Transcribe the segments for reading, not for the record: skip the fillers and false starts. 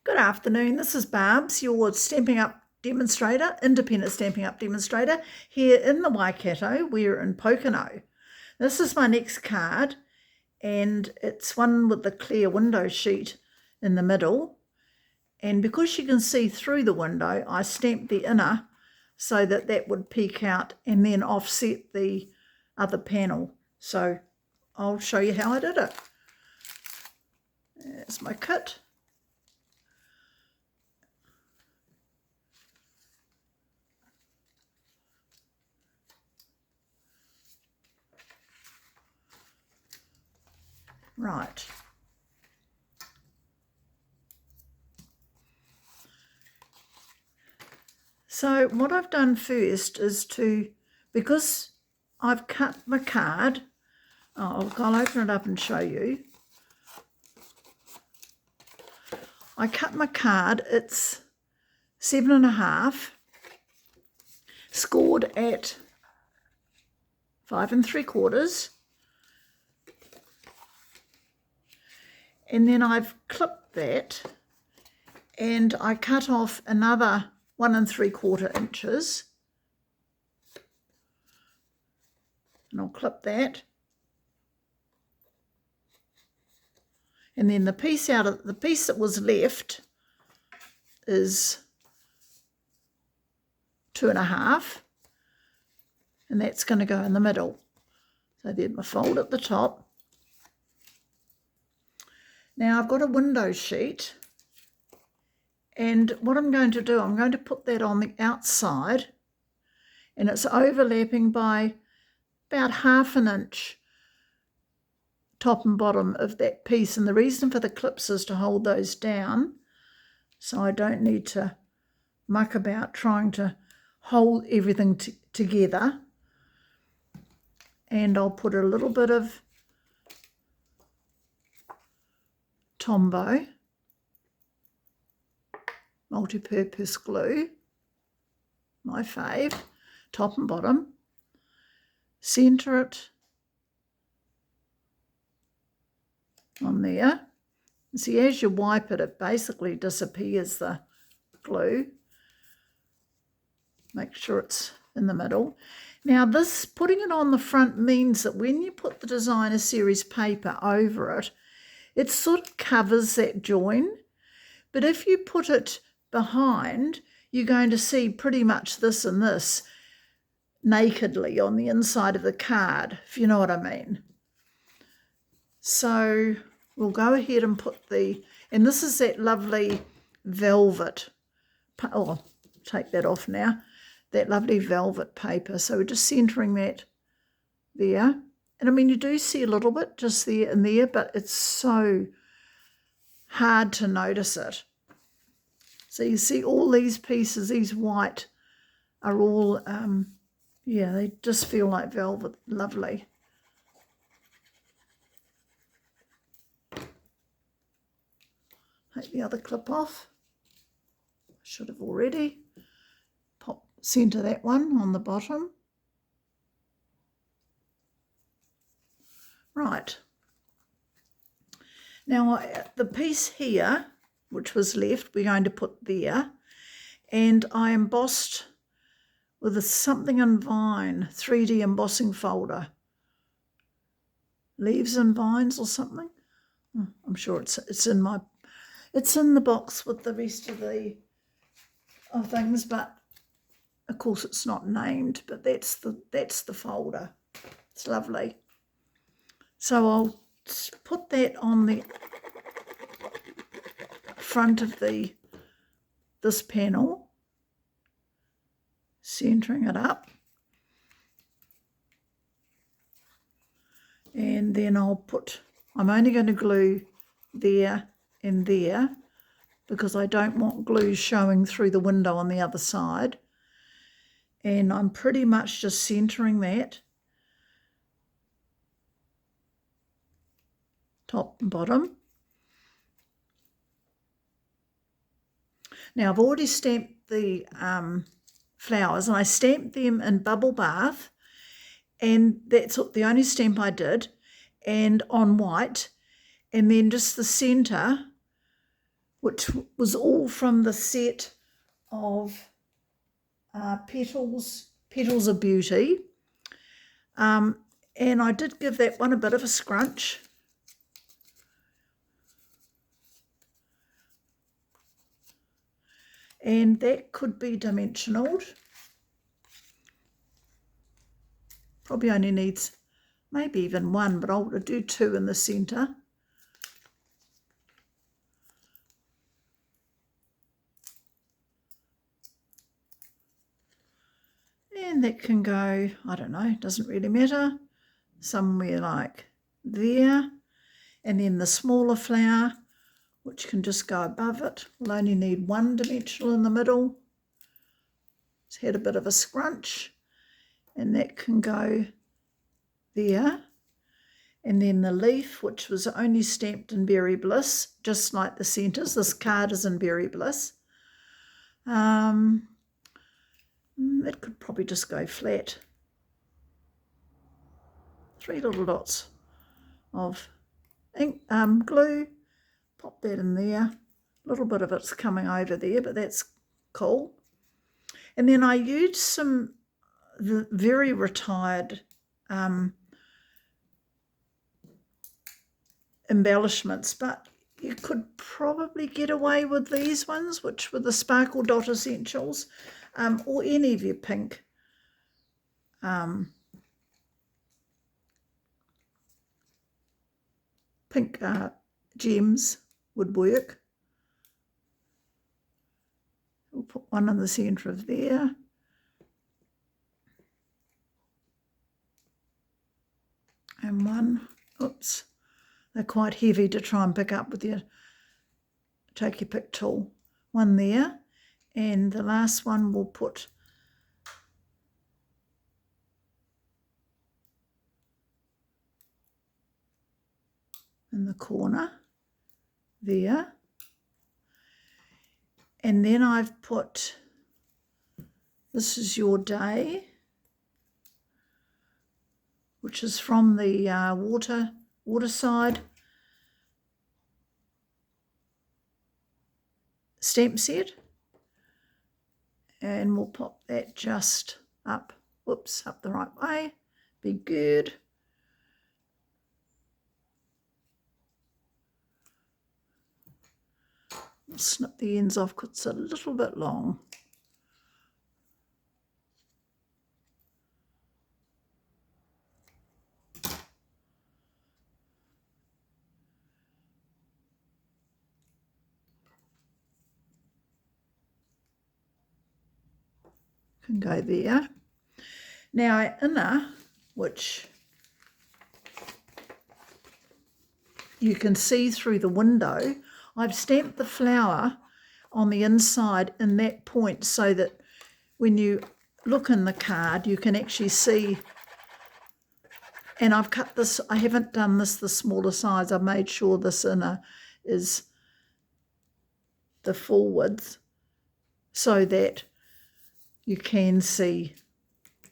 Good afternoon, this is Barbs, your Stamping Up demonstrator, independent Stamping Up demonstrator, here in the Waikato. We're in Pocono. This is my next card, and it's one with the clear window sheet in the middle. And because you can see through the window, I stamped the inner so that that would peek out and then offset the other panel. So I'll show you how I did it. There's my kit. Right. So what I've done first is because I've cut my card, I'll open it up and show you. I cut my card, it's 7.5, scored at 5 3/4. And then I've clipped that and I cut off another 1 3/4 inches. And I'll clip that. And then the piece that was left is 2.5, and that's going to go in the middle. So there's my fold at the top. Now I've got a window sheet, and what I'm going to do, I'm going to put that on the outside, and it's overlapping by about 1/2 inch top and bottom of that piece. And the reason for the clips is to hold those down, so I don't need to muck about trying to hold everything together. And I'll put a little bit of Tombow multi-purpose glue, my fave, top and bottom, centre it on there. See, as you wipe it, it basically disappears, the glue. Make sure it's in the middle. Now this, putting it on the front means that when you put the designer series paper over it, it sort of covers that join. But if you put it behind, you're going to see pretty much this and this nakedly on the inside of the card, if you know what I mean. So we'll go ahead and put and this is that lovely velvet, take that off now, that lovely velvet paper. So we're just centering that there. And I mean, you do see a little bit just there and there, but it's so hard to notice it. So you see all these pieces, these white, are all, yeah, they just feel like velvet. Lovely. Take the other clip off. I should have already. Centre that one on the bottom. Right. Now the piece here, which was left, we're going to put there, and I embossed with a Something in Vine 3D embossing folder. Leaves and Vines or something. I'm sure it's in the box with the rest of the things, but of course it's not named, but that's the folder. It's lovely. So I'll put that on the front of this panel, centering it up, and then I'm only going to glue there and there because I don't want glue showing through the window on the other side, and I'm pretty much just centering that top and bottom. Now I've already stamped the flowers, and I stamped them in Bubble Bath, and that's the only stamp I did, and on white, and then just the centre which was all from the set of Petals of Beauty. And I did give that one a bit of a scrunch. And that could be dimensionaled. Probably only needs maybe even one, but I'll do two in the centre. And that can go, I don't know, doesn't really matter, somewhere like there. And then the smaller flower, which can just go above it, will only need one dimensional in the middle. It's had a bit of a scrunch, and that can go there. And then the leaf, which was only stamped in Berry Bliss, just like the centres. This card is in Berry Bliss. It could probably just go flat. 3 little dots of ink, glue. Pop that in there. A little bit of it's coming over there, but that's cool. And then I used some very retired embellishments, but you could probably get away with these ones, which were the Sparkle Dot Essentials, or any of your pink gems would work. We'll put one in the centre of there. And one, oops, they're quite heavy to try and pick up with your take your pick tool. One there, and the last one we'll put in the corner there. And then I've put, this is your day, which is from the Waterside stamp set. And we'll pop that just up, whoops, up the right way. Be good. We'll snip the ends off because it's a little bit long. Can go there. Now our inner, which you can see through the window, I've stamped the flower on the inside in that point so that when you look in the card you can actually see. And I've cut this, I haven't done this the smaller size, I've made sure this inner is the full width so that you can see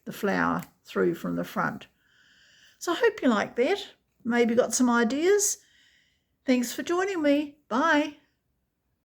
the flower through from the front. So I hope you like that. Maybe got some ideas. Thanks for joining me. Bye.